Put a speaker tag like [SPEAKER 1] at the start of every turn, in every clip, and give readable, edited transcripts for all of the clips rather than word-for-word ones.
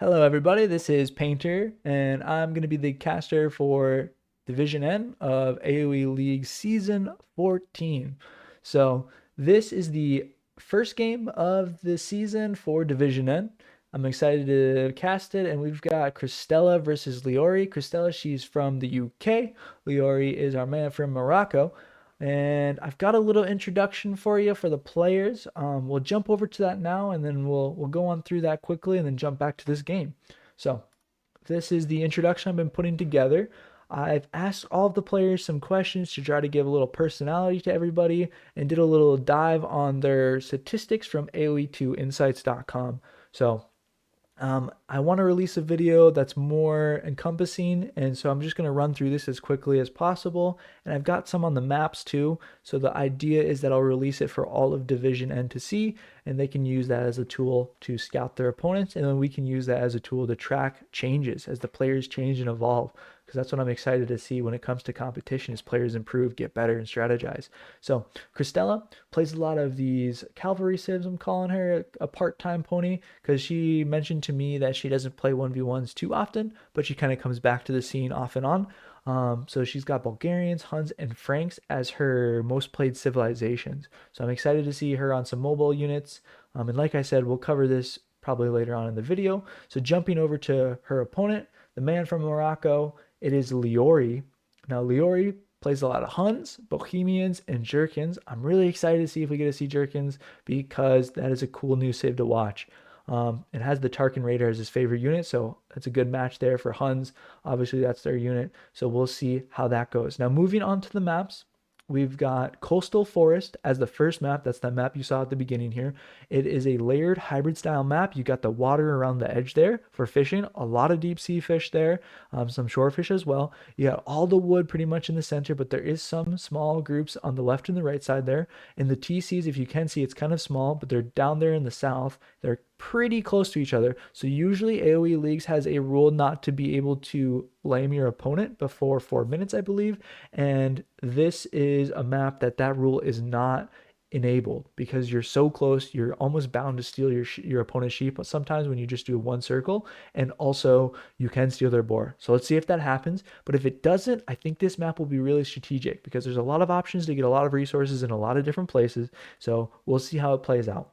[SPEAKER 1] Hello, everybody. This is Painter, and I'm going to be the caster for Division N of AOE League Season 14. So, this is the first game of the season for Division N. I'm excited to cast it, and we've got Crystella versus LeOri. Crystella, she's from the UK. LeOri is our man from Morocco. And I've got a little introduction for you for the players. We'll jump over to that now, and then we'll go on through that quickly, and then jump back to this game. So this is the introduction I've been putting together. I've asked all of the players some questions to try to give a little personality to everybody, and did a little dive on their statistics from AOE2insights.com. So I want to release a video that's more encompassing, and so I'm just going to run through this as quickly as possible. And I've got some on the maps too, so the idea is that I'll release it for all of Division N to see, and they can use that as a tool to scout their opponents, and then we can use that as a tool to track changes as the players change and evolve, because that's what I'm excited to see when it comes to competition, is players improve, get better, and strategize. So Crystella plays a lot of these cavalry civs. I'm calling her a part-time pony because she mentioned to me that she doesn't play 1v1s too often, but she kind of comes back to the scene off and on. So she's got Bulgarians, Huns, and Franks as her most played civilizations. So I'm excited to see her on some mobile units. And like I said, we'll cover this probably later on in the video. So jumping over to her opponent, the man from Morocco, it is LeOri. Now, LeOri plays a lot of Huns, Bohemians, and Jerkins. I'm really excited to see if we get to see Jerkins, because that is a cool new civ to watch. It has the Tarkin Raider as his favorite unit, so that's a good match there for Huns. Obviously, that's their unit, so we'll see how that goes. Now, moving on to the maps, we've got Coastal Forest as the first map. That's the map you saw at the beginning here. It is a layered hybrid style map. You got the water around the edge there for fishing. A lot of deep sea fish there, some shore fish as well. You got all the wood pretty much in the center, but there is some small groups on the left and the right side there. In the TCs, if you can see, it's kind of small, but they're down there in the south. They're pretty close to each other. So usually AOE Leagues has a rule not to be able to lame your opponent before 4 minutes, I believe. And this is a map that rule is not enabled, because you're so close, you're almost bound to steal your opponent's sheep sometimes when you just do one circle, and also you can steal their boar. So let's see if that happens. But if it doesn't, I think this map will be really strategic, because there's a lot of options to get a lot of resources in a lot of different places. So we'll see how it plays out.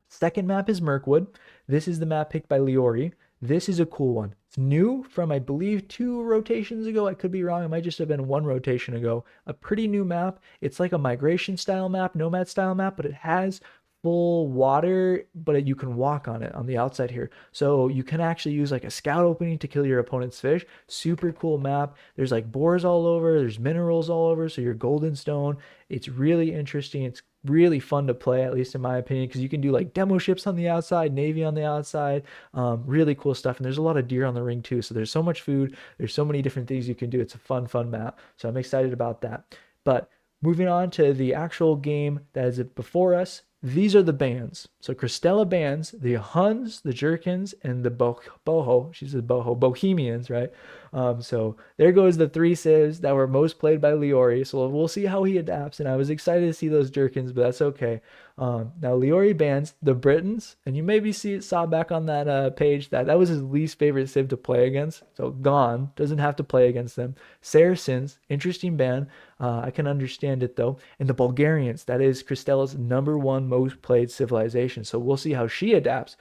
[SPEAKER 1] Second map is Mirkwood. This is the map picked by LeOri. This is a cool one. It's new from, I believe, 2 rotations ago. I could be wrong. It might just have been 1 rotation ago. A pretty new map. It's like a migration style map, nomad style map, but it has full water, but you can walk on it on the outside here. So you can actually use like a scout opening to kill your opponent's fish. Super cool map. There's like boars all over. There's minerals all over. So your golden stone. It's really interesting. It's really fun to play, at least in my opinion, because you can do like demo ships on the outside, navy on the outside. Really cool stuff. And there's a lot of deer on the ring too, so there's so much food, there's so many different things you can do. It's a fun map, so I'm excited about that. But moving on to the actual game that is before us, these are the bands. So Crystella bands the Huns, the Jerkins, and the Boho. She says Boho, Bohemians, right? So there goes the 3 civs that were most played by LeOri. So we'll see how he adapts. And I was excited to see those Jerkins, but that's okay. Now LeOri bans the Britons, and you maybe saw back on that page that was his least favorite civ to play against. So gone, doesn't have to play against them. Saracens, interesting ban. I can understand it though. And the Bulgarians, that is Crystella's #1 most played civilization. So we'll see how she adapts.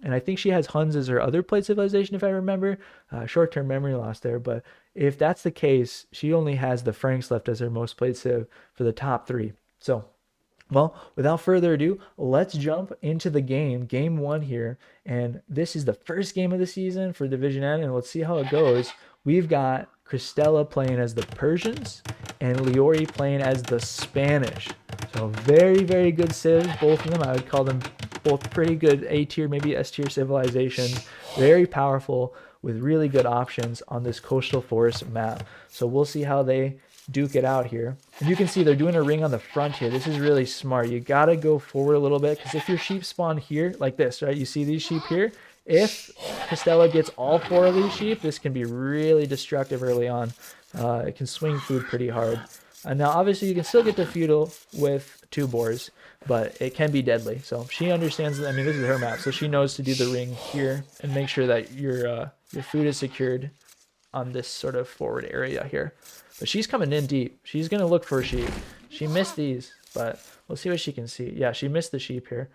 [SPEAKER 1] And I think she has Huns as her other played civilization, if I remember. Short-term memory loss there. But if that's the case, she only has the Franks left as her most played civ for the top 3. So, well, without further ado, let's jump into the game 1 here. And this is the first game of the season for Division N, and let's see how it goes. We've got Crystella playing as the Persians and LeOri playing as the Spanish. So very good civs, both of them. I would call them both pretty good A tier, maybe S tier civilizations. Very powerful with really good options on this coastal forest map. So we'll see how they duke it out here. And you can see they're doing a ring on the front here. This is really smart. You gotta go forward a little bit, because if your sheep spawn here like this, right, you see these sheep here, if Crystella gets all 4 of these sheep, this can be really destructive early on. It can swing food pretty hard. And now obviously you can still get to feudal with 2 boars, but it can be deadly. So she understands that. I mean, this is her map, so she knows to do the ring here and make sure that your food is secured on this sort of forward area here. But she's coming in deep. She's gonna look for a sheep. She missed these, but we'll see what she can see. Yeah, she missed the sheep here.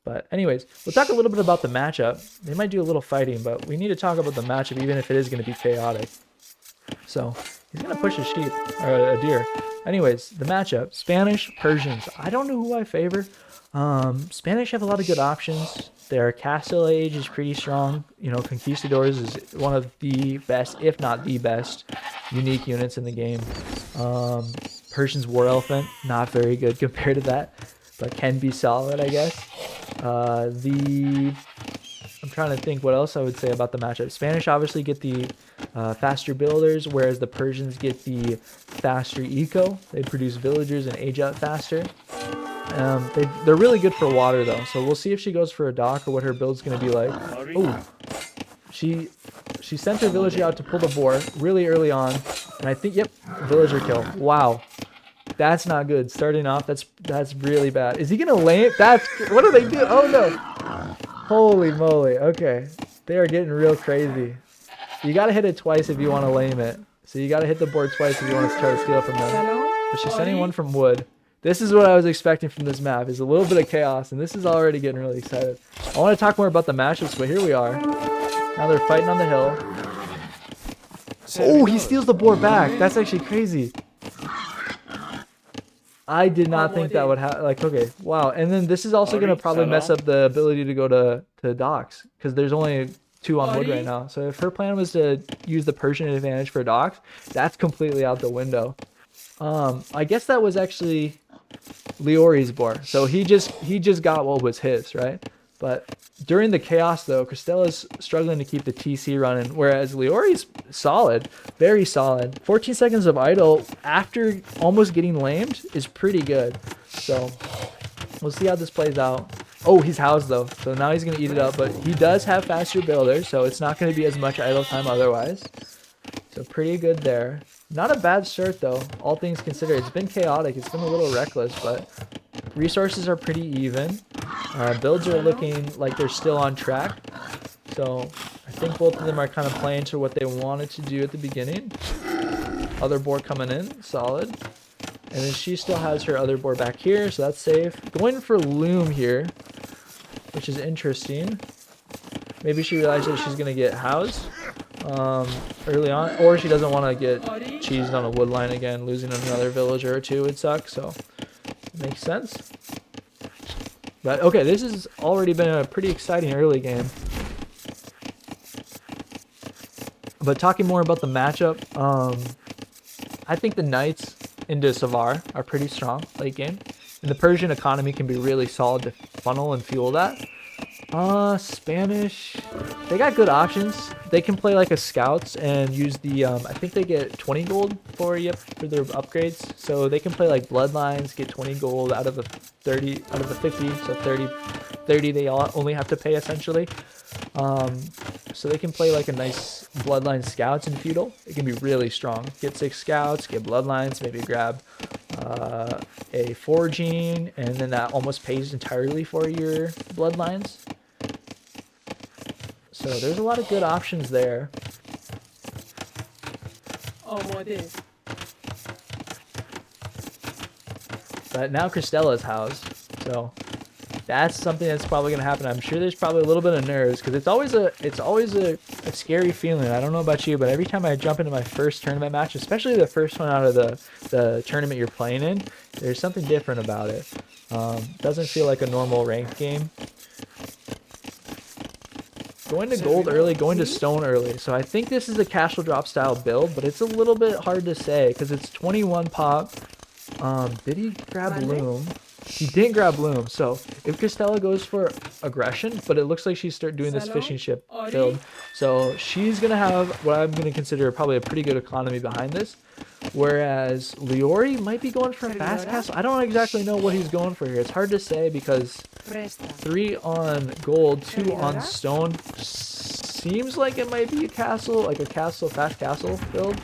[SPEAKER 1] But anyways, we'll talk a little bit about the matchup. They might do a little fighting, but we need to talk about the matchup even if it is going to be chaotic. So he's going to push a sheep, or a deer. Anyways, the matchup, Spanish, Persians. I don't know who I favor. Spanish have a lot of good options. Their castle age is pretty strong. You know, Conquistadors is one of the best, if not the best, unique units in the game. Persian's War Elephant, not very good compared to that, but can be solid, I guess. I'm trying to think what else I would say about the matchup. Spanish obviously get the faster builders, whereas the Persians get the faster eco. They produce villagers and age out faster. They're really good for water though, so we'll see if she goes for a dock or what her build's going to be like. Oh, she sent her villager out to pull the boar really early on, and I think, yep, villager kill. Wow. That's not good. Starting off, that's really bad. Is he gonna lay it? What do they do? Oh no! Holy moly! Okay, they are getting real crazy. You gotta hit it twice if you want to lame it. So you gotta hit the board twice if you want to try to steal from them. But she's sending one from wood. This is what I was expecting from this map. Is a little bit of chaos, and this is already getting really excited. I want to talk more about the matchups, but here we are. Now they're fighting on the hill. Oh, he steals the board back. That's actually crazy. I did not think that would happen. Like, okay, wow. And then this is also going to probably mess up the ability to go to docks, because there's only 2 on wood right now. So if her plan was to use the Persian advantage for docks, that's completely out the window. I guess that was actually LeOri's boar. So he just got what was his, right? But during the chaos, though, Crystella's struggling to keep the TC running, whereas LeOri's solid, very solid. 14 seconds of idle after almost getting lamed is pretty good. So we'll see how this plays out. Oh, he's housed, though, so now he's going to eat it up. But he does have faster builders, so it's not going to be as much idle time otherwise. So pretty good there. Not a bad start, though, all things considered. It's been chaotic. It's been a little reckless, but resources are pretty even. Builds are looking like they're still on track. So I think both of them are kind of playing to what they wanted to do at the beginning. Other board coming in, solid. And then she still has her other board back here, so that's safe. Going for Loom here, which is interesting. Maybe she realized that she's going to get housed early on, or she doesn't want to get cheesed on a wood line again. Losing another villager or 2 would suck, so it makes sense. But okay, this has already been a pretty exciting early game. But talking more about the matchup, I think the Knights into Savar are pretty strong late game. And the Persian economy can be really solid to funnel and fuel that. Spanish, they got good options. They can play like a scouts and use the, I think they get 20 gold for their upgrades. So they can play like bloodlines, get 20 gold out of the 30, out of the 50. So 30 they all only have to pay essentially. So they can play like a nice bloodline scouts in feudal. It can be really strong. Get 6 scouts, get bloodlines, maybe grab a foraging, and then that almost pays entirely for your bloodlines. So there's a lot of good options there. But now Crystella is housed, so that's something that's probably going to happen. I'm sure there's probably a little bit of nerves, because it's always a scary feeling. I don't know about you, but every time I jump into my first tournament match, especially the first one out of the tournament you're playing in, there's something different about it. Doesn't feel like a normal ranked game. Going to gold early, going to stone early. So I think this is a castle drop style build, but it's a little bit hard to say because it's 21 pop. Did he grab Loom? He didn't grab Loom. So if Crystella goes for aggression, but it looks like she's doing this fishing ship build. So she's going to have what I'm going to consider probably a pretty good economy behind this. Whereas LeOri might be going for a fast castle. I don't exactly know what he's going for here. It's hard to say because 3 on gold, 2 on stone seems like it might be a castle, like a fast castle build.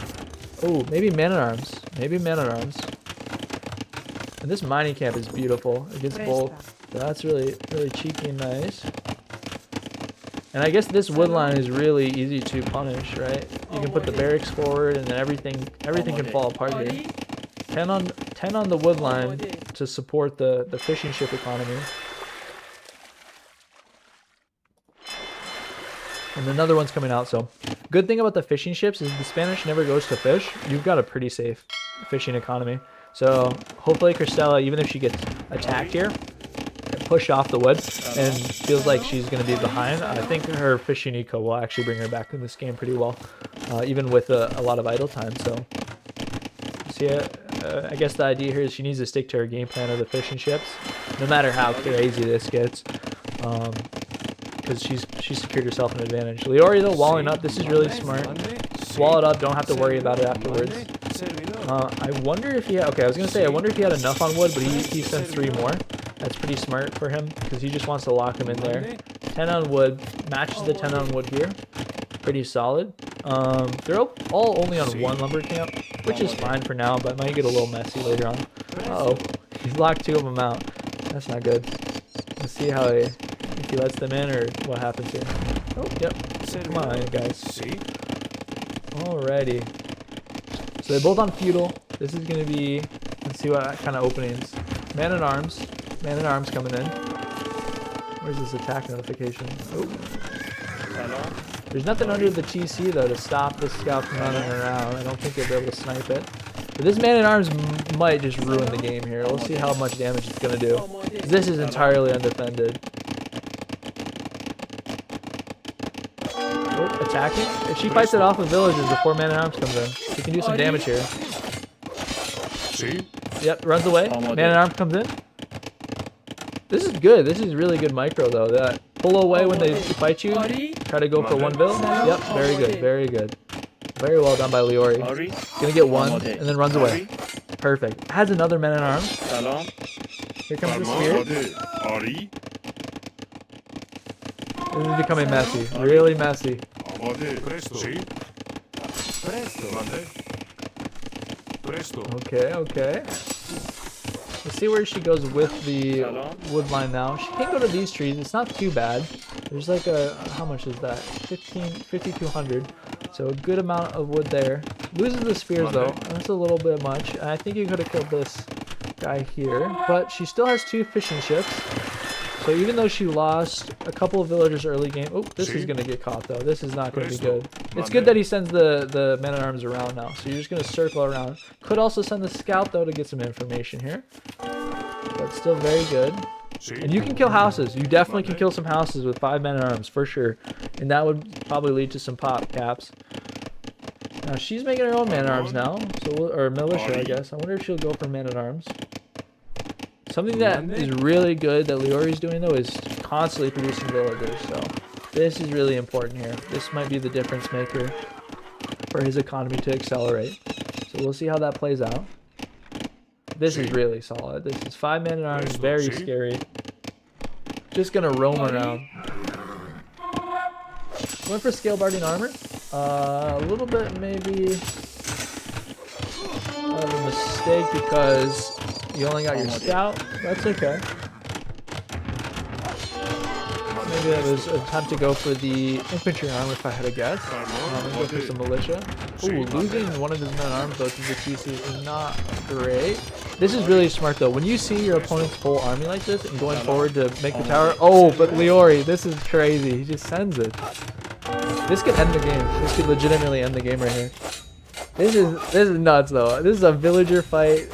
[SPEAKER 1] Oh, maybe man at arms. Maybe man at arms. And this mining camp is beautiful against both. So that's really cheeky and nice. And I guess this wood line is really easy to punish, right? You can put the barracks forward, and then everything can fall apart here. 10 on the wood line to support the fishing ship economy. And another one's coming out. So good thing about the fishing ships is the Spanish never goes to fish. You've got a pretty safe fishing economy. So hopefully Crystella, even if she gets attacked here, push off the wood and feels like she's going to be behind, I think her fishing eco will actually bring her back in this game pretty well, even with a lot of idle time. So see, I guess the idea here is she needs to stick to her game plan of the fishing ships, no matter how crazy this gets, because she's secured herself an advantage. LeOri though, walling up, this is really smart. Wall it up, don't have to worry about it afterwards. I wonder if he had, okay, I was going to say, I wonder if he had enough on wood, but he sent 3 more. That's pretty smart for him, because he just wants to lock him in there. 10 on wood, matches the 10 on wood here. Pretty solid. They're all only on 1 lumber camp, which is fine for now, but might get a little messy later on. Uh-oh, he's locked 2 of them out. That's not good. Let's see how if he lets them in or what happens here. Oh, yep. Come on, guys. Alrighty. So they're both on feudal. This is going to be, let's see what kind of openings. Man at arms. Man at arms coming in. Where's this attack notification? Oh. There's nothing under the TC though to stop this scout from running around. I don't think they'll be able to snipe it. But this man at arms might just ruin the game here. We'll see how much damage it's going to do. This is entirely undefended. Oh, attacking. If she fights it off with villagers before man at arms comes in, she can do some damage here. Yep, runs away. Man at arms comes in. This is good. This is really good micro though. That pull away when they fight you. Try to go for 1 bill. Yep, very good, very good. Very well done by LeOri. Gonna get 1 and then runs away. Perfect. Has another man at arms. Here comes the spear. This is becoming messy. Really messy. Okay, okay. Let's see where she goes with the wood line now. She can go to these trees. It's not too bad. There's like a, how much is that? 5,200. So a good amount of wood there. Loses the spears though. That's a little bit much. I think you could have killed this guy here. But she still has 2 fishing ships. So even though she lost a couple of villagers early game, oh, this is going to get caught though. This is not going to be good. It's good that he sends the men-at-arms around now. So you're just going to circle around. Could also send the scout though to get some information here. But still very good. And you can kill houses. You definitely can kill some houses with 5 men-at-arms for sure. And that would probably lead to some pop caps. Now she's making her own man-at-arms now. So, or militia, I guess. I wonder if she'll go for men-at-arms. Something that is really good that LeOri's doing though is constantly producing villagers. So this is really important here. This might be the difference maker for his economy to accelerate. So we'll see how that plays out. This is really solid. This is 5 men at arms, very scary. Just gonna roam around. Went for scale barding armor. A little bit maybe of a mistake because you only got your scout. That's okay. Maybe that was a time to go for the infantry armor if I had a guess. Go for some militia. Ooh, losing one of his men arms though to the TC is not great. This is really smart though. When you see your opponent's full army like this and going forward to make the tower. Oh, but LeOri, this is crazy. He just sends it. This could end the game. This could legitimately end the game right here. This is nuts though. This is a villager fight.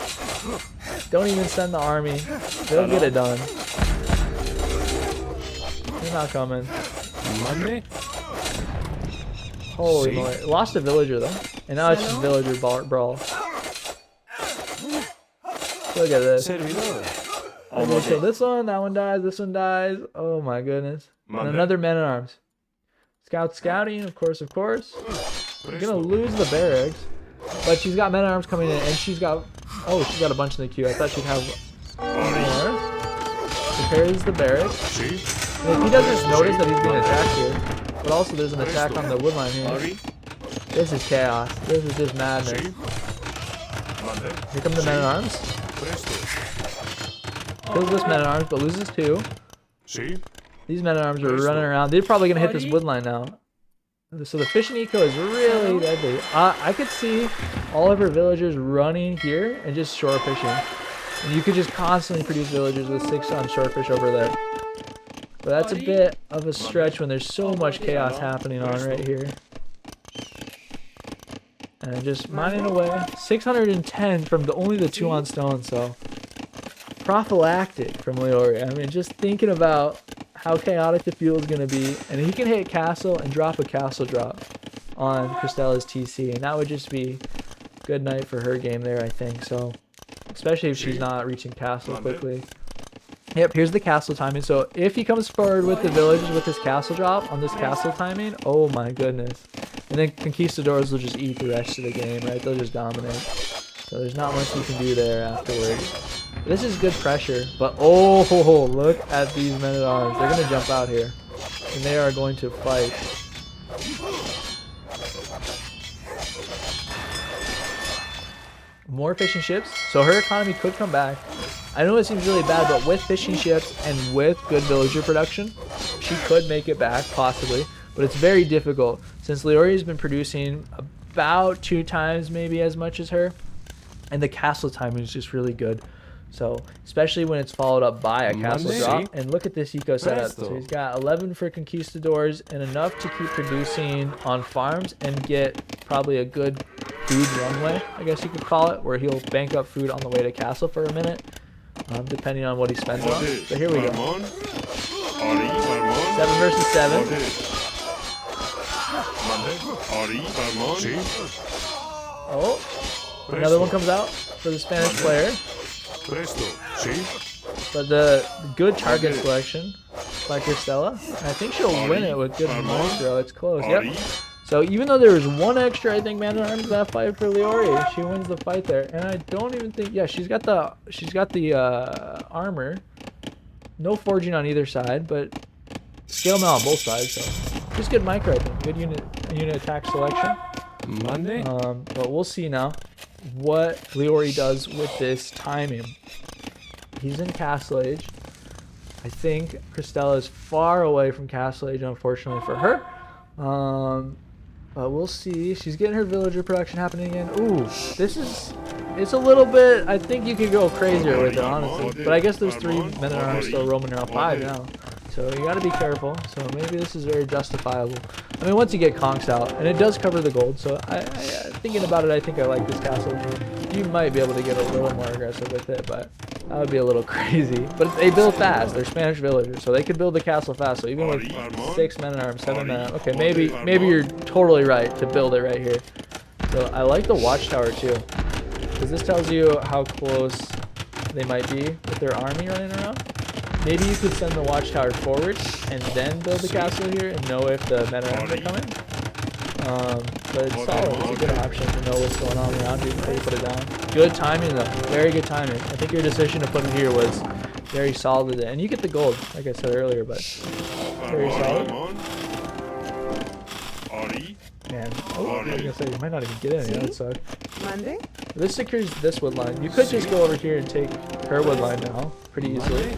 [SPEAKER 1] Don't even send the army. They'll get it done. They're not coming. Holy moly. Lost a villager though. And now it's just villager brawl. Look at this. Okay, so this one, that one dies, this one dies. Oh my goodness. And another man at arms. Scout scouting, of course, of course. We're gonna lose the barracks. But she's got men at arms coming in and she's got, oh, she's got a bunch in the queue. I thought she'd have more. Prepares the barracks. And if he doesn't notice that he's being attacked here, but also there's an attack on the woodline here. This is chaos. This is just madness. Here come the men at arms. Kills this man-at-arms, but loses 2. These men-at-arms are running around. They're probably going to hit this wood line now. So the fishing eco is really deadly. I could see all of her villagers running here and just shore fishing. And you could just constantly produce villagers with 6 on shore fish over there. But that's a bit of a stretch when there's so much chaos happening on right here. And just mining away. 610 from only the 2 on stone, so prophylactic from LeOri. I mean, just thinking about how chaotic the field is going to be, and he can hit castle and drop a castle drop on Crystella's TC, and that would just be good night for her game there, I think. So, especially if she's not reaching castle quickly. Yep, here's the castle timing. So if he comes forward with the villages with his castle drop on this castle timing, oh my goodness. And then Conquistadors will just eat the rest of the game, right? They'll just dominate. So there's not much you can do there afterwards. This is good pressure, but oh, look at these men-at-arms. They're going to jump out here, and they are going to fight. More fishing ships, so her economy could come back. I know it seems really bad, but with fishing ships and with good villager production, she could make it back, possibly. But it's very difficult, since LeOri has been producing about 2 times maybe as much as her, and the castle timing is just really good. So, especially when it's followed up by a castle drop. And look at this eco setup. So he's got 11 for Conquistadors and enough to keep producing on farms and get probably a good food runway, I guess you could call it, where he'll bank up food on the way to castle for a minute, depending on what he spends on. So here we go. 7 versus 7. Oh, another one comes out for the Spanish player. But the good target selection by Crystella. I think she'll win it with good monstro. It's close. Yep. So even though there was 1 extra, I think, man-at-arms that fight for LeOri, she wins the fight there. And I don't even think, yeah, she's got the armor. No forging on either side, but scale mail on both sides. So just good micro, I think. Good unit attack selection. But we'll see now what LeOri does with this timing. He's in Castle Age. I think Crystella is far away from Castle Age, unfortunately for her. But we'll see. She's getting her villager production happening again. Ooh, it's a little bit, I think you could go crazier with it, honestly. But I guess there's 3 men-at-arms still roaming around 5 now. So you gotta be careful. So maybe this is very justifiable. I mean, once you get conks out, and it does cover the gold, so thinking about it, I think I like this castle. You might be able to get a little more aggressive with it, but that would be a little crazy. But they build fast. They're Spanish villagers, so they could build the castle fast. So even with 6 men-at-arms, 7 men-at-arms, okay, maybe you're totally right to build it right here. So I like the watchtower too, because this tells you how close they might be with their army running around. Maybe you could send the watchtower forward and then build the castle here and know if the men-at-arms are coming. But it's solid. It's a good option to know what's going on around you before you put it down. Good timing though. Very good timing. I think your decision to put it here was very solid. And you get the gold, like I said earlier, but very solid. Man, I was gonna say you might not even get in. Yeah, that sucks. This secures this wood line. You could just go over here and take her wood line now, pretty easily,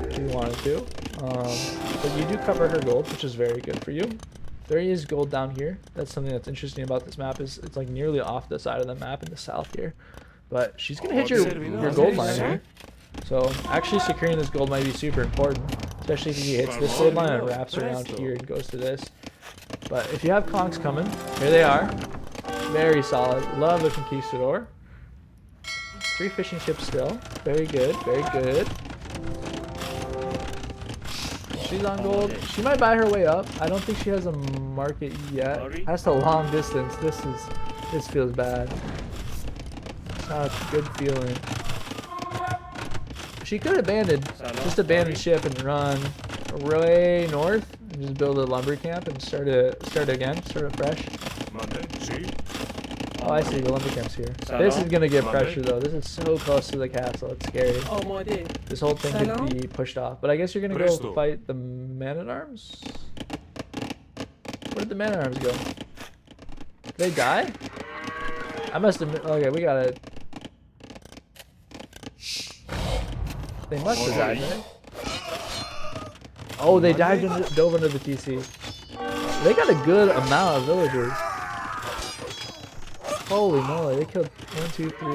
[SPEAKER 1] if you wanted to. But you do cover her gold, which is very good for you. There is gold down here. That's something that's interesting about this map, is it's like nearly off the side of the map in the south here. But she's gonna hit your gold line here. So actually securing this gold might be super important, especially if he hits this gold line and wraps around here and goes to this. But if you have conks coming, here they are. Very solid. Love the Conquistador. 3 fishing ships still. Very good. Very good. She's on gold. She might buy her way up. I don't think she has a market yet. That's a long distance. This feels bad. It's not a good feeling. She could just abandon ship and run way north and just build a lumber camp and start afresh. Oh, I see. The lumber camp's here. This is gonna get pressure though. This is so close to the castle. It's scary. This whole thing could be pushed off. But I guess you're gonna go fight the man-at-arms. Where did the man-at-arms go? Did they die? I must have. Okay, we gotta. They must have died, right? Oh, they dove into the TC. They got a good amount of villagers. Holy moly, they killed 1, 2, 3.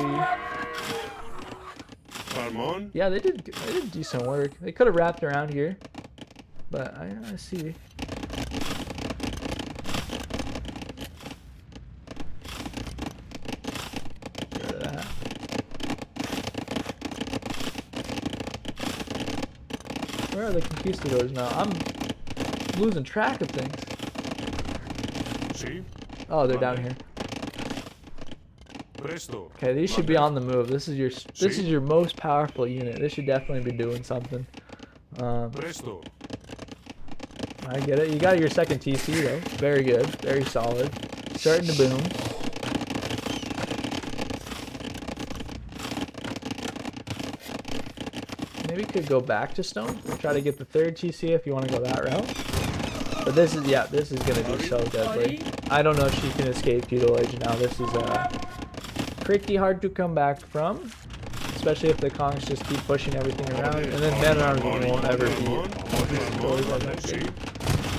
[SPEAKER 1] Yeah, they did decent work. They could have wrapped around here, but I see. Get rid of that. Where are the conquistadors now? I'm losing track of things. Oh, they're down here. Okay, these should be on the move. This is your most powerful unit. This should definitely be doing something. I get it. You got your second TC though. Very good. Very solid. Starting to boom. Maybe you could go back to stone. Try to get the third TC if you want to go that route. But this is gonna be so deadly. I don't know if she can escape feudal age now. This is pretty hard to come back from, especially if the Kongs just keep pushing everything around, and then men-at-arms won't ever beat.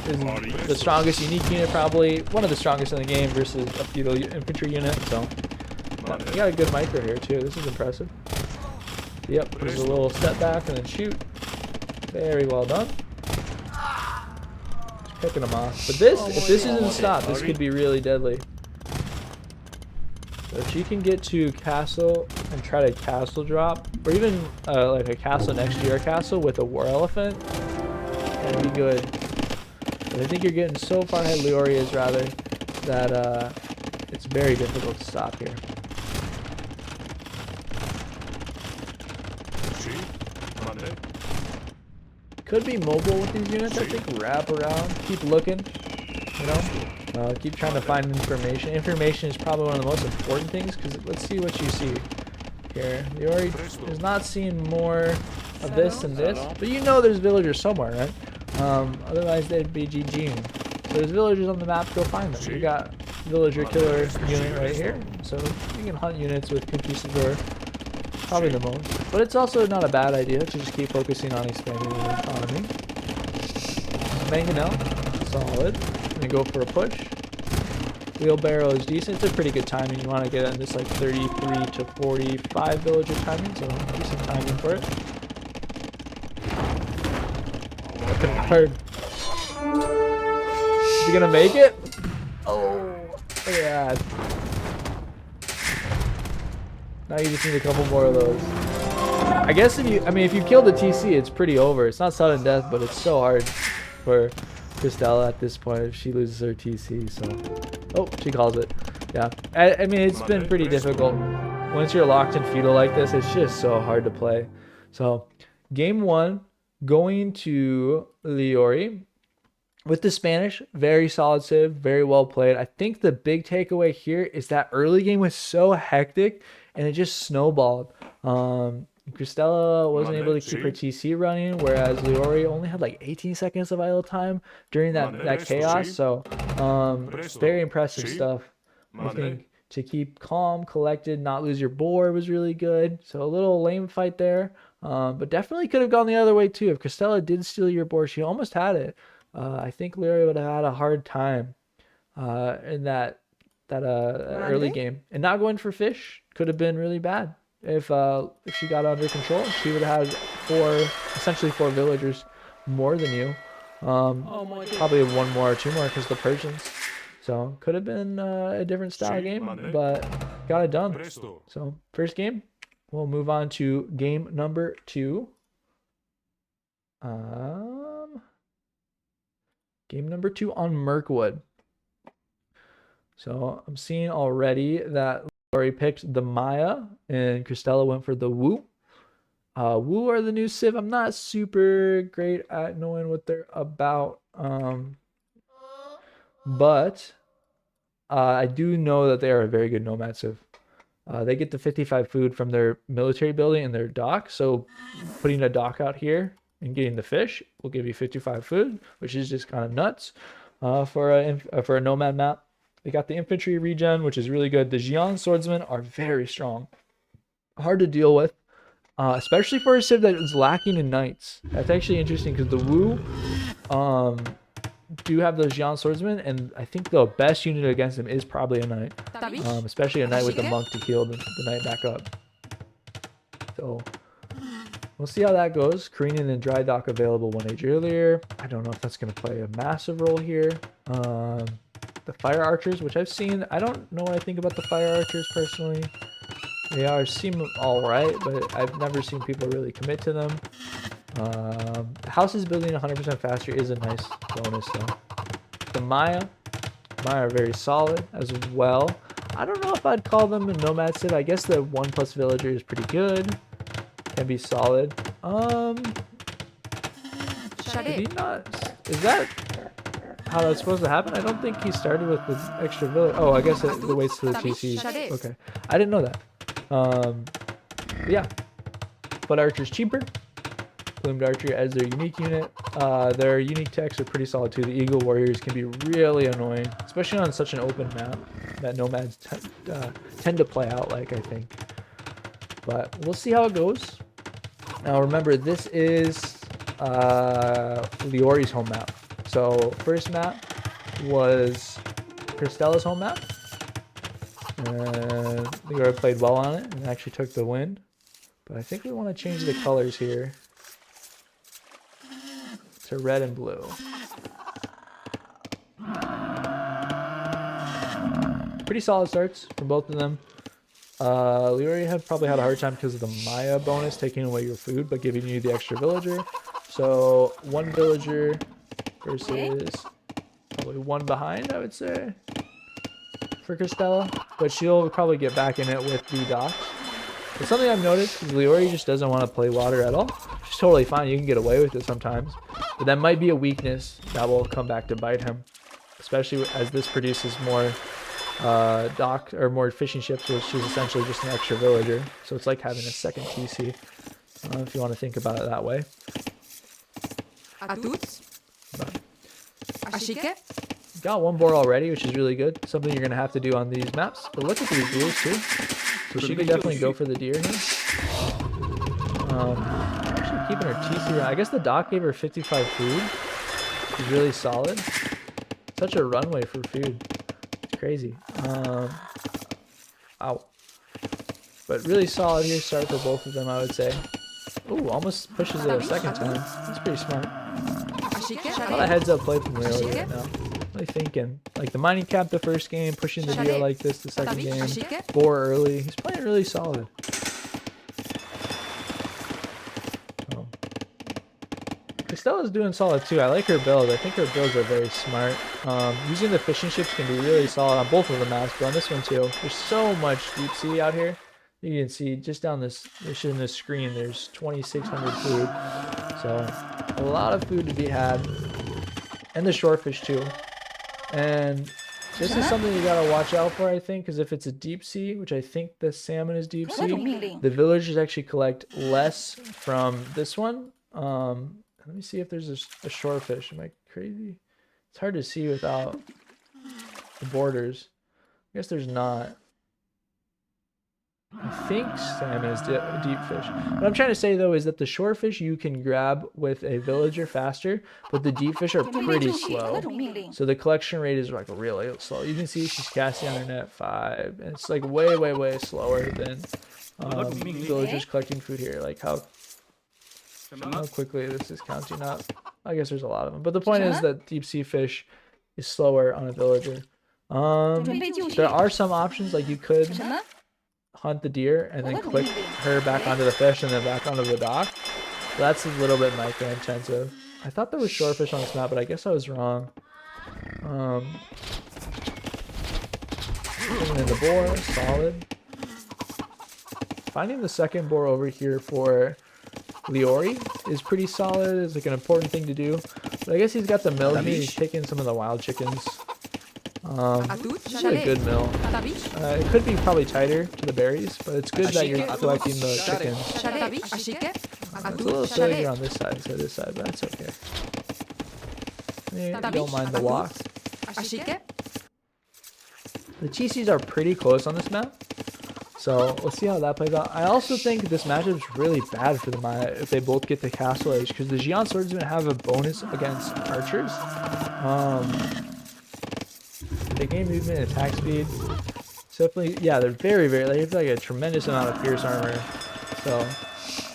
[SPEAKER 1] Is the strongest unique unit, probably one of the strongest in the game versus a feudal infantry unit. So you got a good micro here too. This is impressive. Yep, there's a little step back and then shoot. Very well done. Just picking them off. But this, if this isn't stopped, this could be really deadly. So if she can get to castle and try to castle drop, or even like a castle next to your castle with a war elephant, that'd be good. But I think you're getting so far ahead, LeOri is rather, that it's very difficult to stop here. Could be mobile with these units, I think. Wrap around, keep looking, you know. Keep trying to find information. Information is probably one of the most important things, because let's see what you see here. LeOri is not seeing more of this and this, but you know there's villagers somewhere, right? Otherwise they'd be GGing. So there's villagers on the map, go find them. You got villager killer unit right here, so you can hunt units with Conquistador, probably the most. But it's also not a bad idea to just keep focusing on expanding the economy. Mangonel, solid. Gonna go for a push. Wheelbarrow is decent. It's a pretty good timing. You want to get in this like 33 to 45 villager timing, so decent timing for it. Looking hard. Is he gonna make it? Oh, look at that. Now you just need a couple more of those. I guess if you kill the TC, it's pretty over. It's not sudden death, but it's so hard for Crystella at this point if she loses her TC. So, oh, she calls it. Yeah, I mean it's been pretty difficult. Once you're locked in feudal like this, it's just so hard to play. So, game 1 going to LeOri with the Spanish. Very solid civ, very well played. I think the big takeaway here is that early game was so hectic and it just snowballed. Crystella wasn't able to keep her TC running, whereas LeOri only had like 18 seconds of idle time during that chaos. So very impressive stuff. I think to keep calm, collected, not lose your board was really good. So a little lame fight there, but definitely could have gone the other way too. If Crystella did steal your board, she almost had it. I think LeOri would have had a hard time in that early game, and not going for fish could have been really bad. If she got under control, she would have had essentially four villagers more than you. Probably one more or two more because the Persians. So could have been a different style game, but got it done. So first game, we'll move on to game number 2. Game number 2 on Mirkwood. So I'm seeing already that LeOri picked the Maya and Crystella went for the Wu. Wu are the new civ. I'm not super great at knowing what they're about, but I do know that they are a very good nomad civ. They get the 55 food from their military building and their dock. So putting a dock out here and getting the fish will give you 55 food, which is just kind of nuts for a nomad map. They got the infantry regen, which is really good. The Xian swordsmen are very strong, hard to deal with. especially for a civ that is lacking in knights. That's actually interesting because the Wu do have those Jian swordsmen, and I think the best unit against them is probably a knight, especially a knight with the monk to heal the knight back up. So we'll see how that goes. Korean and dry dock available 1 age earlier. I don't know if that's going to play a massive role here. The fire archers, which I've seen, I don't know what I think about the fire archers personally. They seem all right, but I've never seen people really commit to them. The house is building 100% faster is a nice bonus though. The Maya are very solid as well. I don't know if I'd call them a nomad civ. I guess the 1+ villager is pretty good. Can be solid. Did he not? Is that how that's supposed to happen? I don't think he started with the extra village. Oh, I guess it waits to the TC. Okay, I didn't know that. Yeah, but archer's cheaper. Plumed archer as their unique unit. Their unique techs are pretty solid too. The eagle warriors can be really annoying, especially on such an open map that nomads tend to play out like, I think. But we'll see how it goes. Now remember, this is LeOri's home map. So first map was Crystella's home map. And LeOri played well on it and actually took the win. But I think we want to change the colors here to red and blue. Pretty solid starts from both of them. LeOri probably had a hard time because of the Maya bonus, taking away your food, but giving you the extra villager. So 1 villager versus probably 1 behind, I would say, for Crystella. But she'll probably get back in it with the docks. But something I've noticed is LeOri just doesn't want to play water at all. It's totally fine. You can get away with it sometimes. But that might be a weakness that will come back to bite him, especially as this produces more dock or more fishing ships, which is essentially just an extra villager. So it's like having a second TC, if you want to think about it that way. Got 1 boar already, which is really good. Something you're going to have to do on these maps. But look at these deers too. So she can definitely go for the deer here. Actually keeping her TC around. I guess the dock gave her 55 food. She's really solid. Such a runway for food. It's crazy. Ow. But really solid here start for both of them, I would say. Ooh, almost pushes it a second time. That's pretty smart. A lot of heads up play from LeOri right now. Really thinking. Like the mining cap the first game, pushing the deer like this the second game. Boar early. He's playing really solid. Crystella's doing solid too. I like her build. I think her builds are very smart. Using the fishing ships can be really solid on both of the maps, but on this one too. There's so much deep sea out here. You can see just down this screen, there's 2,600 food. So a lot of food to be had. And the shorefish too. And this is something you gotta watch out for, I think, because if it's a deep sea, which I think the salmon is deep sea, the villagers actually collect less from this one. Let me see if there's a shorefish. Am I crazy? It's hard to see without the borders. I guess there's not. I think salmon is deep fish. What I'm trying to say though is that the shorefish you can grab with a villager faster, but the deep fish are pretty slow. So the collection rate is like really slow. You can see she's casting on her net 5, and it's like way slower than villagers collecting food here. Like how quickly this is counting up. I guess there's a lot of them, but the point is that deep sea fish is slower on a villager. There are some options, like you could hunt the deer and then click her back onto the fish and then back onto the dock. That's a little bit micro intensive. I thought there was shorefish on this map, but I guess I was wrong. Bringing in the boar, solid. Finding the second boar over here for LeOri is pretty solid. It's like an important thing to do. But I guess he's got the mill here. He's taking some of the wild chickens. It's a good mill. It could be probably tighter to the berries, but it's good that you're collecting the chickens. It's a little silly here on this side instead of this side, but that's okay. You don't mind the walk. The TCs are pretty close on this map. So let's see how that plays out. I also think this matchup is really bad for the Maya if they both get the Castle Age, because the Xian Sword is going to have a bonus against archers. They gain movement and attack speed. So definitely, yeah, they're very, they have like a tremendous amount of pierce armor. So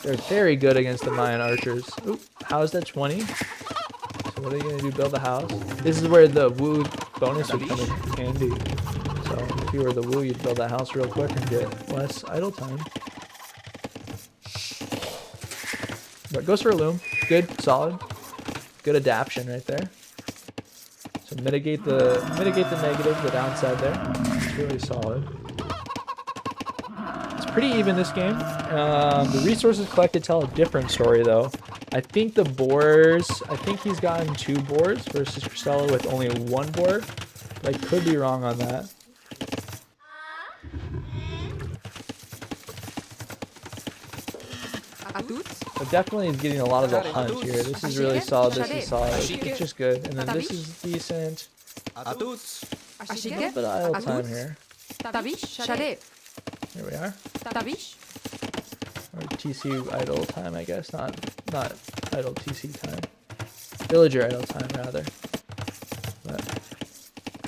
[SPEAKER 1] they're very good against the Mayan archers. Oop, how's that 20? So what are they going to do? Build a house? This is where the woo bonus would come in handy. So if you were the woo, you'd build a house real quick and get less idle time. But goes for a loom. Good, solid. Good adaptation right there. So mitigate the negative, the downside there. It's really solid. It's pretty even this game. The resources collected tell a different story though. I think the boars, I think he's gotten 2 boars versus Crystella with only 1 boar. I could be wrong on that. But definitely is getting a lot of the hunt here. This is really solid. This is solid. It's just good. And then this is decent. A little bit of idle time here. Here we are. Or TC idle time, I guess. Not idle TC time. Villager idle time, rather. But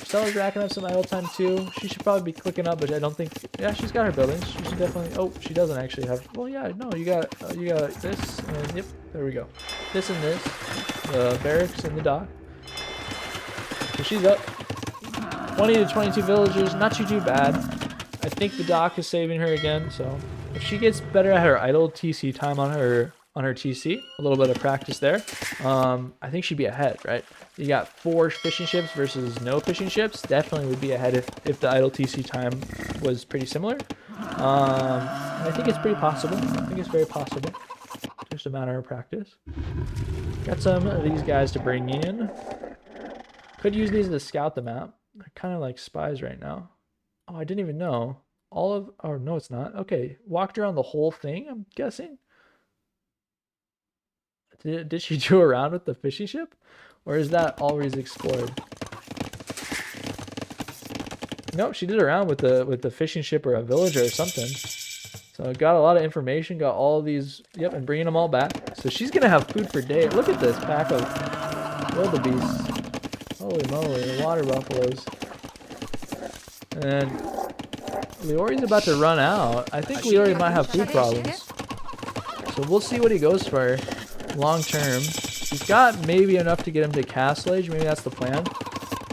[SPEAKER 1] Stella's racking up some idle time too. She should probably be clicking up, but I don't think. Yeah, she's got her buildings. She should definitely. Oh, she doesn't actually have. Well, yeah, no, you got this, and yep, there we go. This and this, the barracks and the dock. So she's up. 20 to 22 villagers, not too bad. I think the dock is saving her again. So if she gets better at her idle TC time on her TC, a little bit of practice there, I think she'd be ahead, right? You got 4 fishing ships versus no fishing ships. Definitely would be ahead if the idle TC time was pretty similar. I think it's pretty possible. I think it's very possible. Just a matter of practice. Got some of these guys to bring in. Could use these to scout the map. They're kind of like spies right now. Oh, I didn't even know. Oh, no, it's not. Okay, walked around the whole thing, I'm guessing. Did she do around with the fishing ship? Or is that always explored? No, she did around with the fishing ship or a villager or something. So got a lot of information, got all of these, yep, and bringing them all back. So she's gonna have food for days. Look at this pack of wildebeests. Holy moly, the water buffaloes. And LeOri's about to run out. I think LeOri might have food problems. So we'll see what he goes for long term. He's got maybe enough to get him to Castle Age. Maybe that's the plan.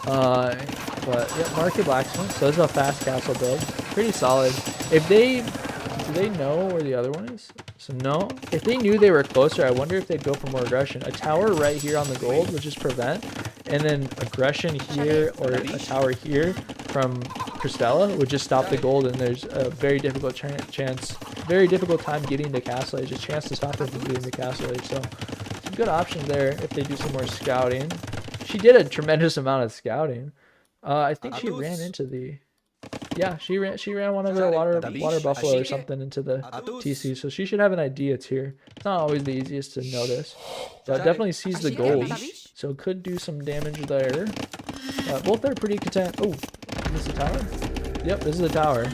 [SPEAKER 1] But yeah, Market Blacksmith. So this is a fast castle build. Pretty solid. If they do they know where the other one is? So no. If they knew they were closer, I wonder if they'd go for more aggression. A tower right here on the gold would just prevent, and then aggression here or a tower here from Crystella would just stop the gold, and there's a very difficult very difficult time getting to Castle Age. A chance to stop them from getting to Castle Age. So some good options there if they do some more scouting. She did a tremendous amount of scouting. I think she ran into the. Yeah, she ran one of the water buffalo or something into the TC, so she should have an idea it's here. It's not always the easiest to notice, but definitely sees the gold, so could do some damage there. Both are pretty content. Oh, is this a tower? Yep, this is a tower.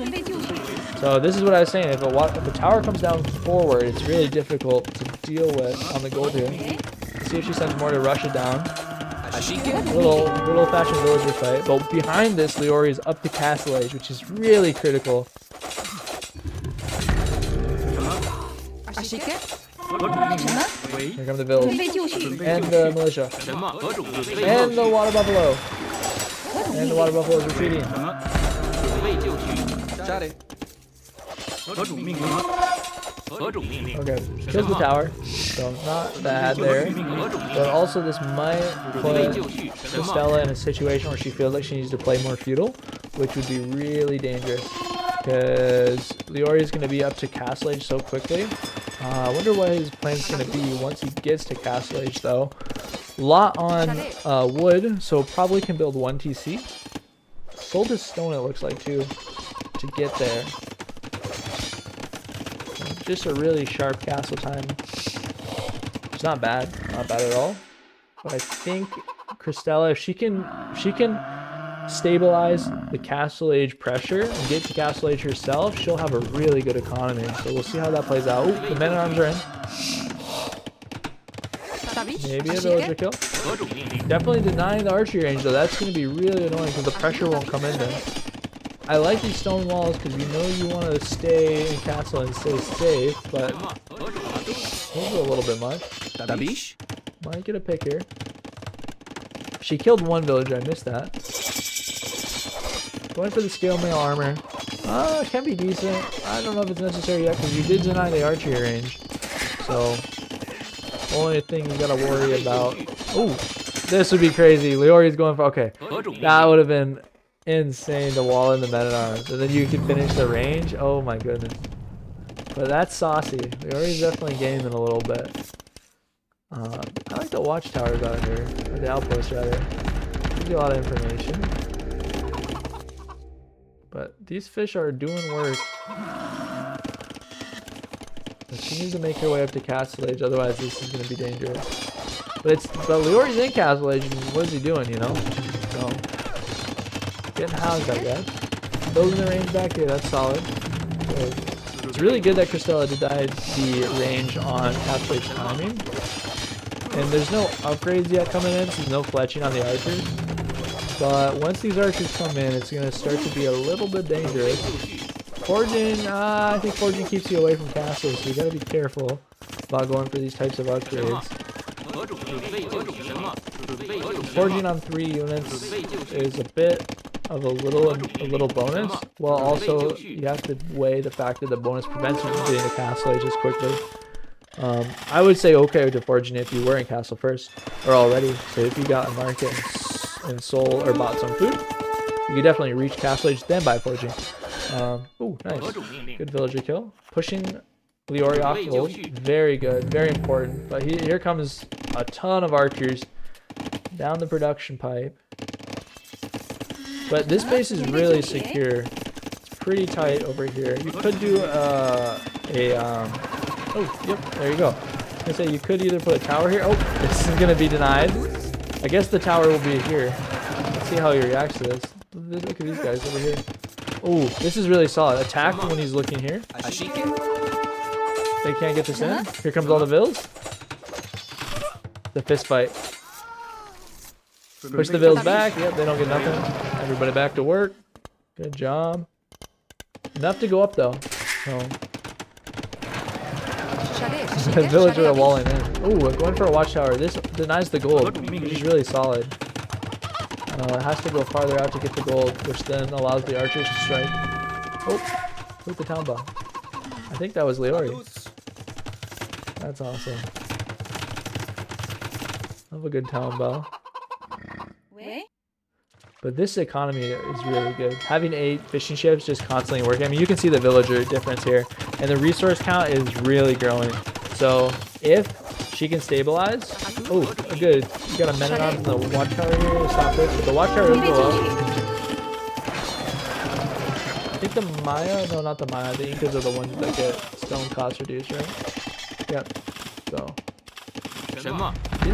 [SPEAKER 1] So this is what I was saying. If a tower comes down forward, it's really difficult to deal with on the gold here. Let's see if she sends more to rush it down. Little old-fashioned villager fight, but behind this, LeOri is up to Castle Age, which is really critical. Here come the village, and the militia, and the water buffalo, and the water buffalo is retreating. Okay, kills the tower, so not bad there. But also this might put Crystella in a situation where she feels like she needs to play more feudal, which would be really dangerous because LeOri is going to be up to Castle Age so quickly. I wonder what his plan's going to be once he gets to Castle Age though. Lot on wood, so probably can build 1 TC. Sold his stone it looks like too to get there. Just a really sharp castle time. It's not bad at all. But I think Crystella, if she can stabilize the Castle Age pressure and get to Castle Age herself, she'll have a really good economy. So we'll see how that plays out. Ooh, the men-at-arms are in. Maybe a villager kill. Definitely denying the archery range though. That's going to be really annoying because the pressure won't come in there. I like these stone walls because you know you want to stay in castle and stay safe, but maybe a little bit much. Might get a pick here. She killed one villager. I missed that. Going for the scale mail armor. Can be decent. I don't know if it's necessary yet because you did deny the archery range. So, only thing you gotta worry about. Ooh, this would be crazy. LeOri's going for. Okay, that would have been insane to wall in the men-at-arms, and then you can finish the range. Oh my goodness. But that's saucy. LeOri's definitely gaining a little bit. I like the watchtowers out here, or the outpost rather. Gives you a lot of information. But these fish are doing work. She needs to make her way up to Castle Age, otherwise this is going to be dangerous. But LeOri's in Castle Age, and what is he doing, you know? So, getting housed, I guess. Building the range back here, that's solid. So, it's really good that Crystella denied the range on Castle Age timing. And there's no upgrades yet coming in, so there's no fletching on the archers. But once these archers come in, it's going to start to be a little bit dangerous. Forging, I think Forging keeps you away from castles, so you gotta be careful about going for these types of upgrades. Forging on 3 units is a bit of a little bonus, while also you have to weigh the fact that the bonus prevents you from getting to Castle Ages quickly. I would say okay to Forging if you were in Castle first, or already. So if you got a market and sold or bought some food, you could definitely reach Castle Age, then buy Forging. Ooh, nice. Good villager kill. Pushing LeOri off gold. Very good. Very important. But here comes a ton of archers down the production pipe. But this base is really secure. It's pretty tight over here. You could do oh, yep, there you go. I was gonna say you could either put a tower here. Oh, this is gonna be denied. I guess the tower will be here. Let's see how he reacts to this. Look at these guys over here. Oh, this is really solid. Attack when he's looking here. They can't get this in. Here comes all the vills. The fist fight. Push the vills back. Yep, they don't get nothing. Everybody back to work. Good job. Enough to go up though. So. The villager are walling in. Oh, going for a watchtower. This denies the gold, which is really solid. It has to go farther out to get the gold, which then allows the archers to strike. Oh, with the town bell. I think that was LeOri. That's awesome. Love a good town bell. But this economy is really good. Having 8 fishing ships just constantly working. I mean, you can see the villager difference here. And the resource count is really growing. So if she can stabilize. Oh, good. You got a men-at-arms in the watchtower here to stop this. But the watchtower is below. I think the Maya, no, not the Maya. The Incas are the ones that get stone cost reduced, right? Yep. So these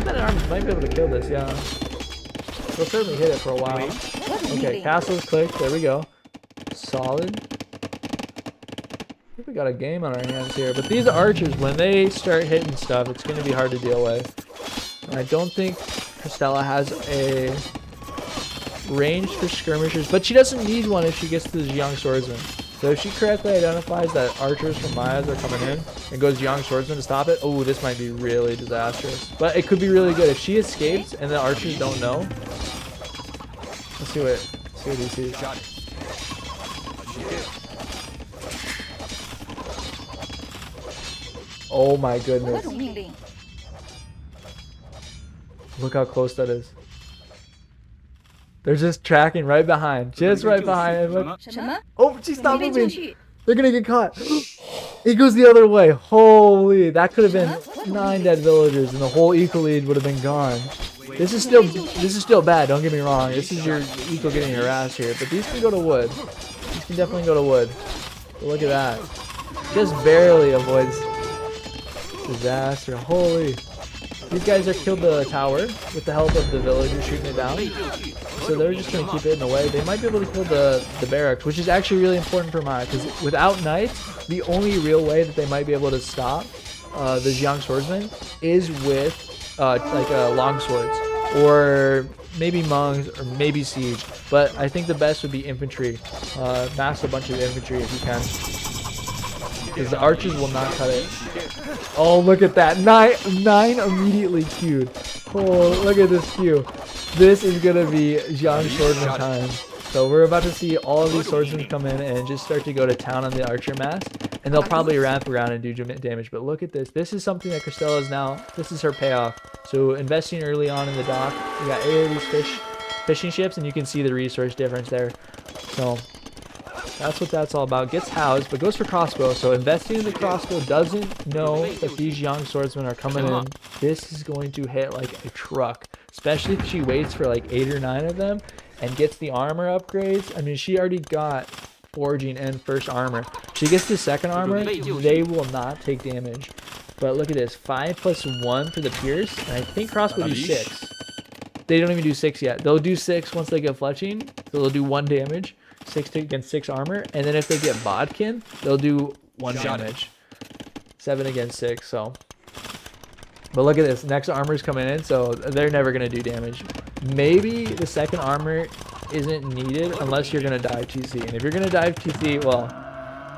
[SPEAKER 1] men-at-arms might be able to kill this, yeah. They'll certainly hit it for a while. Okay, castle's clicked. There we go. Solid. I think we got a game on our hands here. But these archers, when they start hitting stuff, it's going to be hard to deal with. And I don't think Crystella has a range for skirmishers, but she doesn't need one if she gets to the young swordsman. So if she correctly identifies that archers from Mayas are coming in and goes young swordsman to stop it, oh, this might be really disastrous. But it could be really good if she escapes and the archers don't know. Let's see what he sees. Oh my goodness. Look how close that is. They're just tracking right behind. Just right behind. Look. Oh, she's not moving. They're gonna get caught. It goes the other way. Holy, that could have been 9 dead villagers and the whole eco lead would have been gone. This is still bad, don't get me wrong. This is your eco getting harassed here. But these can go to wood. These can definitely go to wood. But look at that. Just barely avoids disaster. Holy. These guys are killed the tower with the help of the villagers shooting it down. So they're just going to keep it in the way. They might be able to kill the barracks, which is actually really important for Maya, because without knights, the only real way that they might be able to stop the Jiang swordsmen is with like long swords, or maybe monks, or maybe siege. But I think the best would be infantry. Mass a bunch of infantry if you can, because the archers will not cut it. Oh, look at that. Nine immediately queued. Oh, look at this queue. This is going to be Jiang swordsman time. So we're about to see all of these swordsmen come in and just start to go to town on the archer mass. And they'll probably ramp around and do damage. But look at this. This is something that Crystella is now. This is her payoff. So investing early on in the dock. We got 8 of these fishing ships, and you can see the resource difference there. So that's what that's all about. Gets housed, but goes for crossbow. So investing in the crossbow, doesn't know that these young swordsmen are coming in. This is going to hit like a truck, especially if she waits for like 8 or 9 of them and gets the armor upgrades. I mean, she already got forging and first armor. She gets the second armor, they will not take damage. But look at this, 5 plus 1 for the pierce, and I think crossbow do 6. They don't even do 6 yet. They'll do 6 once they get fletching, so they'll do 1 damage. 6 against 6 armor, and then if they get bodkin, they'll do 1 damage. 7 against 6. So, but look at this. Next armor's coming in, so they're never gonna do damage. Maybe the second armor isn't needed unless you're gonna dive TC, and if you're gonna dive TC, well,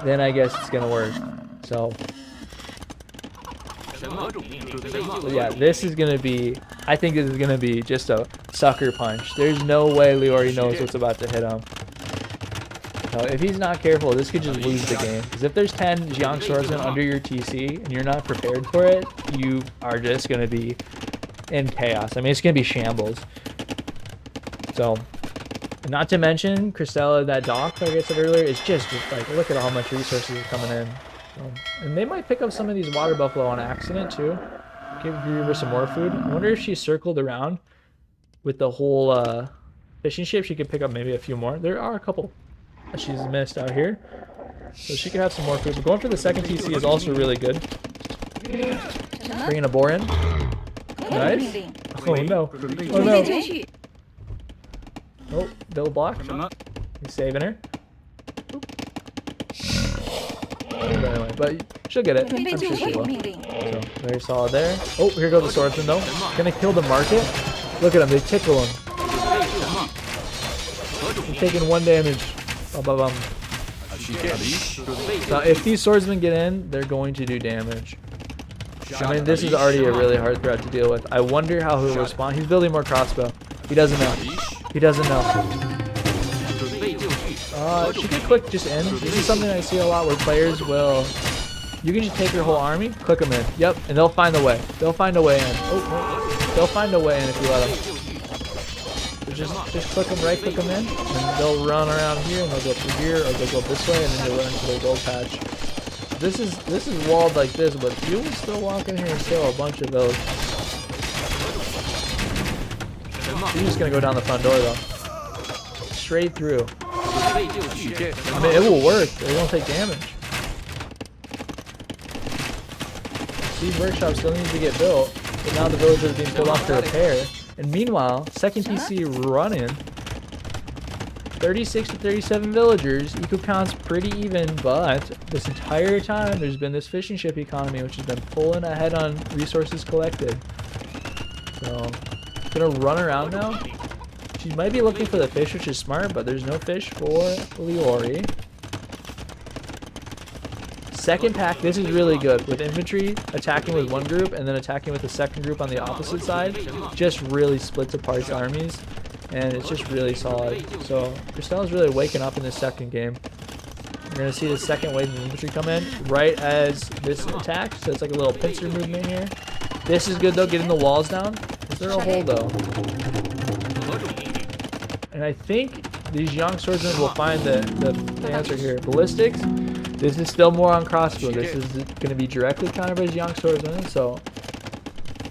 [SPEAKER 1] then I guess it's gonna work. So yeah, this is gonna be. I think this is gonna be just a sucker punch. There's no way LeOri knows what's about to hit him. If he's not careful, this could just lose the game. Because if there's 10 Jiang swordsmen under your TC and you're not prepared for it, you are just going to be in chaos. I mean, it's going to be shambles. So, not to mention, Crystella, that dock, like I said earlier, is just like, look at how much resources are coming in. So, and they might pick up some of these water buffalo on accident, too. Give her some more food. I wonder if she circled around with the whole fishing ship, she could pick up maybe a few more. There are a couple she's missed out here, so she could have some more food. But going for the second TC is also really good. Bringing a boar in. Nice. Oh no. Oh no. Oh, Bill blocked. He's saving her. Anyway, but she'll get it. I'm sure she will. So very solid there. Oh, here goes the swordsman though. Gonna kill the market. Look at him. They tickle him. He's taking 1 damage. So if these swordsmen get in, they're going to do damage. I mean, this is already a really hard threat to deal with. I wonder how he'll respond. He's building more crossbow. He doesn't know. He doesn't know. She could click just in. This is something I see a lot where players will. You can just take your whole army, click them in. Yep, and they'll find a way. They'll find a way in. Oh, they'll find a way in if you let them. Just click them, right click them in, and they'll run around here, and they'll go through here, or they'll go this way, and then they'll run into their gold patch. This is walled like this, but you will still walk in here and kill a bunch of those. She's just gonna go down the front door though, straight through. I mean, it will work. They won't take damage. These workshops still need to get built, but now the villagers are being pulled off to repair. And meanwhile, second PC running 36 to 37 villagers. Eco count's pretty even, but this entire time there's been this fishing ship economy which has been pulling ahead on resources collected. So, gonna run around now. She might be looking for the fish, which is smart, but there's no fish for LeOri. Second pack, this is really good with infantry attacking with one group and then attacking with the second group on the opposite side. Just really splits apart armies, and it's just really solid. So Crystella's really waking up in this second game. We're gonna see the second wave of infantry come in right as this attack. So it's like a little pincer movement here. This is good though, getting the walls down. Is there a hole though? And I think these young swordsmen will find the answer here. Ballistics. This is still more on crossbow. This is going to be directly countered by young swordsmen. So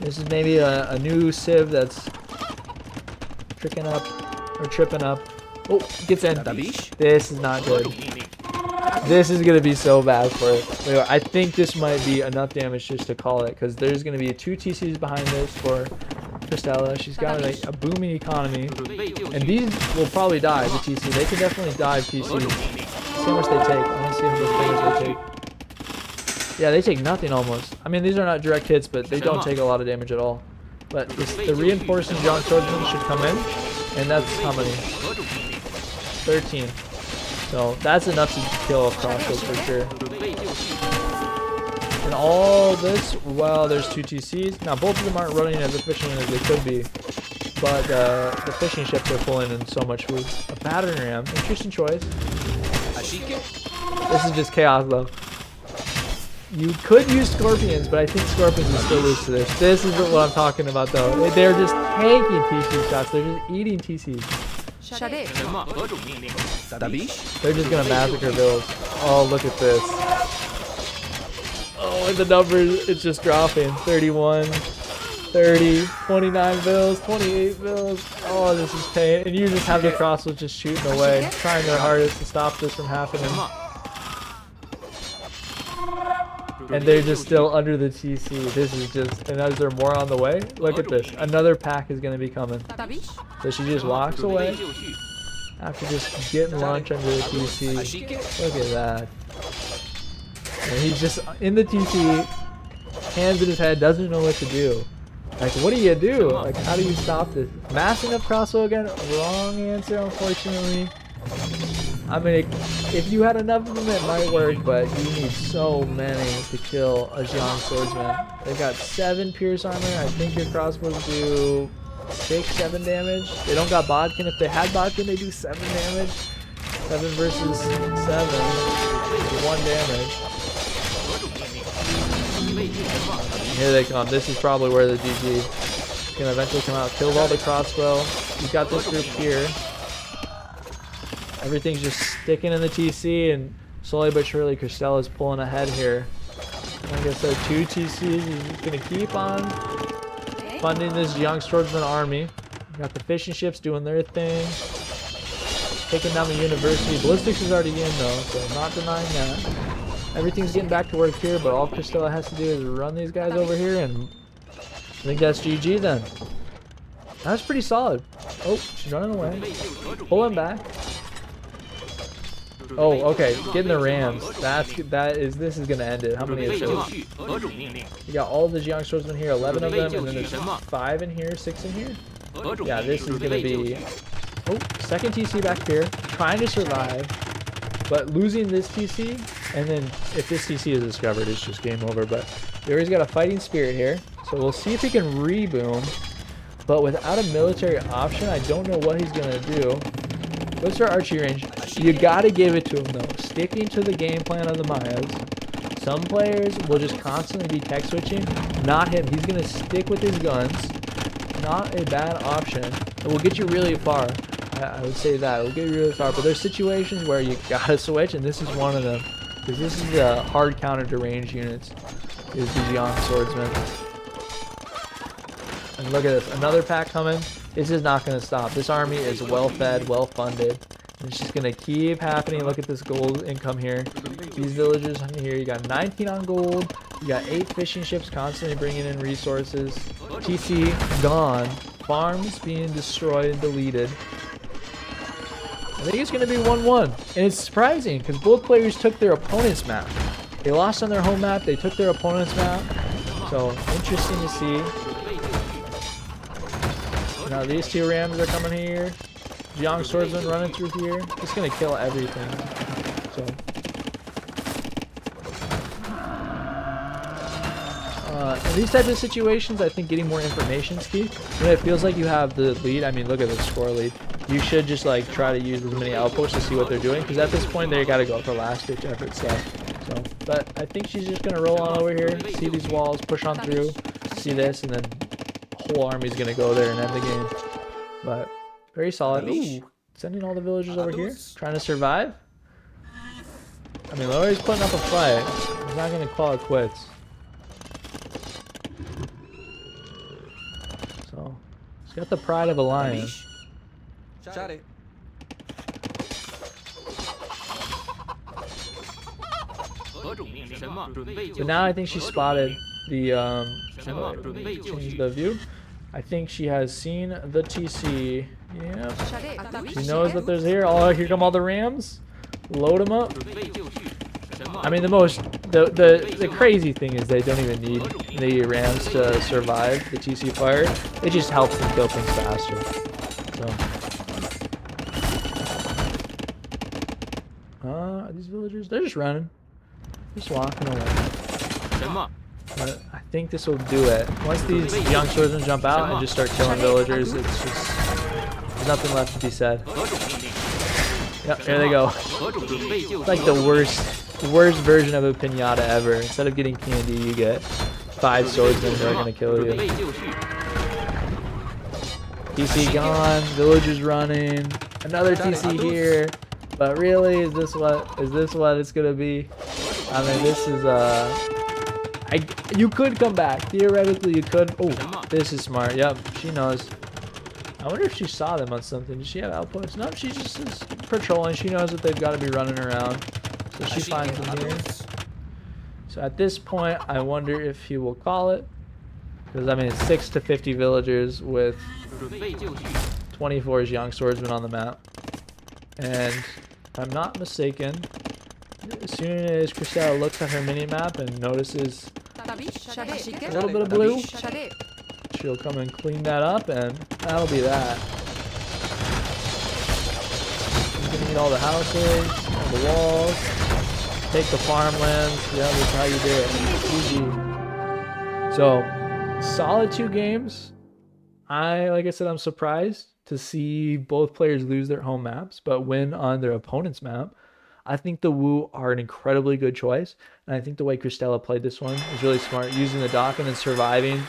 [SPEAKER 1] this is maybe a new civ that's tricking up or tripping up. Oh, gets in. This is not good. This is going to be so bad for it. Wait, I think this might be enough damage just to call it, because there's going to be 2 TCs behind this for Crystella. She's got a booming economy. And these will probably die, the TC. They can definitely dive TCs. See how much they take. I want to see how much damage they take. Yeah, they take nothing almost. I mean, these are not direct hits, but they don't take a lot of damage at all. But the reinforcing Young Swordsman should come in. And that's how many? 13. So that's enough to kill a crossbow for sure. And all this, well, there's 2 TCs. Now both of them aren't running as efficiently as they could be, but the fishing ships are pulling in so much food. A battering ram, interesting choice. This is just chaos though. You could use scorpions, but I think scorpions will still lose to this. This is what I'm talking about though. They're just tanking TC shots. They're just eating TCs. They're just gonna massacre builds. Oh, look at this. Oh, and the numbers, it's just dropping. 31, 30, 29 bills, 28 bills. Oh, this is pain. And you just have the crossbows just shooting away, trying their hardest to stop this from happening. And they're just still under the TC. This is just, and is there more on the way? Look at this. Another pack is going to be coming. So she just walks away after just getting lunch under the TC. Look at that. And he's just in the TC, hands in his head, doesn't know what to do. Like, what do you do? Like, how do you stop this? Massing up crossbow again? Wrong answer, unfortunately. I mean, if you had enough of them, it might work, but you need so many to kill a Young Swordsman. They've got 7 pierce armor. I think your crossbows do 6, 7 damage. They don't got bodkin. If they had bodkin, they do 7 damage. 7 versus 7. 1 damage. Here they come. This is probably where the GG is going to eventually come out. Killed all the crossbow. You've got this group here. Everything's just sticking in the TC, and slowly but surely Crystella's pulling ahead here. Like I said, 2 TCs. He's going to keep on funding this Young Swordsman army. Got the fishing ships doing their thing. Taking down the university. Ballistics is already in though, so not denying that. Everything's getting back to work here, but all Crystella has to do is run these guys over here, and I think that's GG then. That's pretty solid. Oh, she's running away. Pulling back. Oh, okay. Getting the rams. This is gonna end it. How many is this? You got all the Young Swordsmen here, 11 of them, and then there's 5 in here, 6 in here. Yeah, this is gonna be. Oh, second TC back here, trying to survive, but losing this TC, and then if this TC is discovered, it's just game over. But LeOri's got a fighting spirit here, so we'll see if he can reboom. But without a military option, I don't know what he's gonna do. What's our archery range? You gotta give it to him though. Sticking to the game plan of the Mayas. Some players will just constantly be tech switching. Not him. He's gonna stick with his guns. Not a bad option. It will get you really far. I would say that. It will get you really far. But there's situations where you gotta switch, and this is one of them. Because this is the hard counter to range units. Is these Young Swordsmen. And look at this. Another pack coming. This is not going to stop. This army is well fed, well funded. And it's just going to keep happening. Look at this gold income here. These villagers here, you got 19 on gold. You got 8 fishing ships constantly bringing in resources. TC gone. Farms being destroyed and deleted. I think it's going to be 1-1. And it's surprising because both players took their opponent's map. They lost on their home map. They took their opponent's map. So, interesting to see. Now these 2 rams are coming here. Young Swordsman running through here. It's gonna kill everything. So in these types of situations, I think getting more information is key. When it feels like you have the lead, I mean, look at the score lead. You should just like try to use as many outposts to see what they're doing, because at this point they gotta go for last ditch effort stuff. So, but I think she's just gonna roll on over here, see these walls, push on through, see this, and then whole army's gonna go there and end the game. But very solid. Ooh, sending all the villagers over here, trying to survive. I mean, LeOri's putting up a fight. He's not gonna call it quits. So he's got the pride of a lion. So now I think she spotted the change the view. I think she has seen the TC. Yep. She knows that there's here. Oh, here come all the Rams. Load them up. I mean, the crazy thing is they don't even need the Rams to survive the TC fire. It just helps them kill things faster. So, are these villagers? They're just running, just walking away. But I think this will do it. Once these young swordsmen jump out and just start killing villagers, it's just there's nothing left to be said. Yep, there they go. It's like the worst version of a pinata ever. Instead of getting candy, you get 5 swordsmen that are gonna kill you. TC gone, villagers running, another TC here. But really, is this what it's gonna be? I mean, this is you could come back. Theoretically, you could. Oh, this is smart. Yep, she knows. I wonder if she saw them on something. Does she have outposts? No, she just is patrolling. She knows that they've got to be running around. So she finds them here. So at this point, I wonder if he will call it. Because, I mean, it's 6 to 50 villagers with 24 young swordsmen on the map. And if I'm not mistaken, as soon as Crystella looks at her mini-map and notices a little bit of blue, she'll come and clean that up, and that'll be that. She's gonna get all the houses, all the walls, take the farmlands. Yeah, that's how you do it. GG. So, solid 2 games. Like I said, I'm surprised to see both players lose their home maps, but win on their opponent's map. I think the Wu are an incredibly good choice, and I think the way Crystella played this one is really smart, using the dock and then surviving.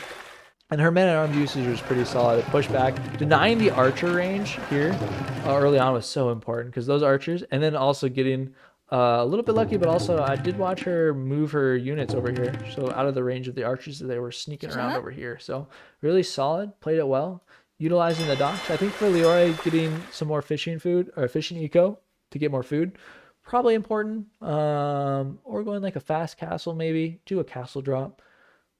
[SPEAKER 1] And her man-at-arms usage was pretty solid. Push back, denying the archer range here early on was so important, because those archers, and then also getting a little bit lucky, but also I did watch her move her units over here, so out of the range of the archers that they were sneaking around over here. So really solid, played it well, utilizing the docks. I think for LeOri, getting some more fishing food or fishing eco to get more food, probably important. Or going like a fast castle, maybe do a castle drop,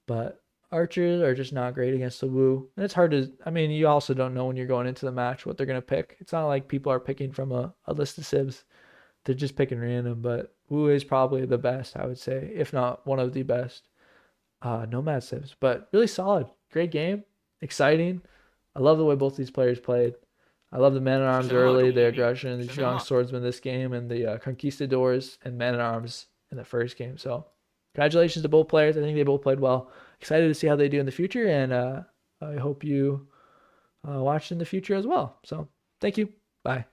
[SPEAKER 1] but archers are just not great against the Wu. And it's hard to, I mean, you also don't know when you're going into the match what they're going to pick. It's not like people are picking from a list of civs. They're just picking random, but Wu is probably the best, I would say, if not one of the best nomad civs. But really solid. Great game. Exciting. I love the way both these players played. I love the man-at-arms early, the aggression, the young swordsmen this game, and the conquistadors and man-at-arms in the first game. So congratulations to both players. I think they both played well. Excited to see how they do in the future, and I hope you watch in the future as well. So thank you. Bye.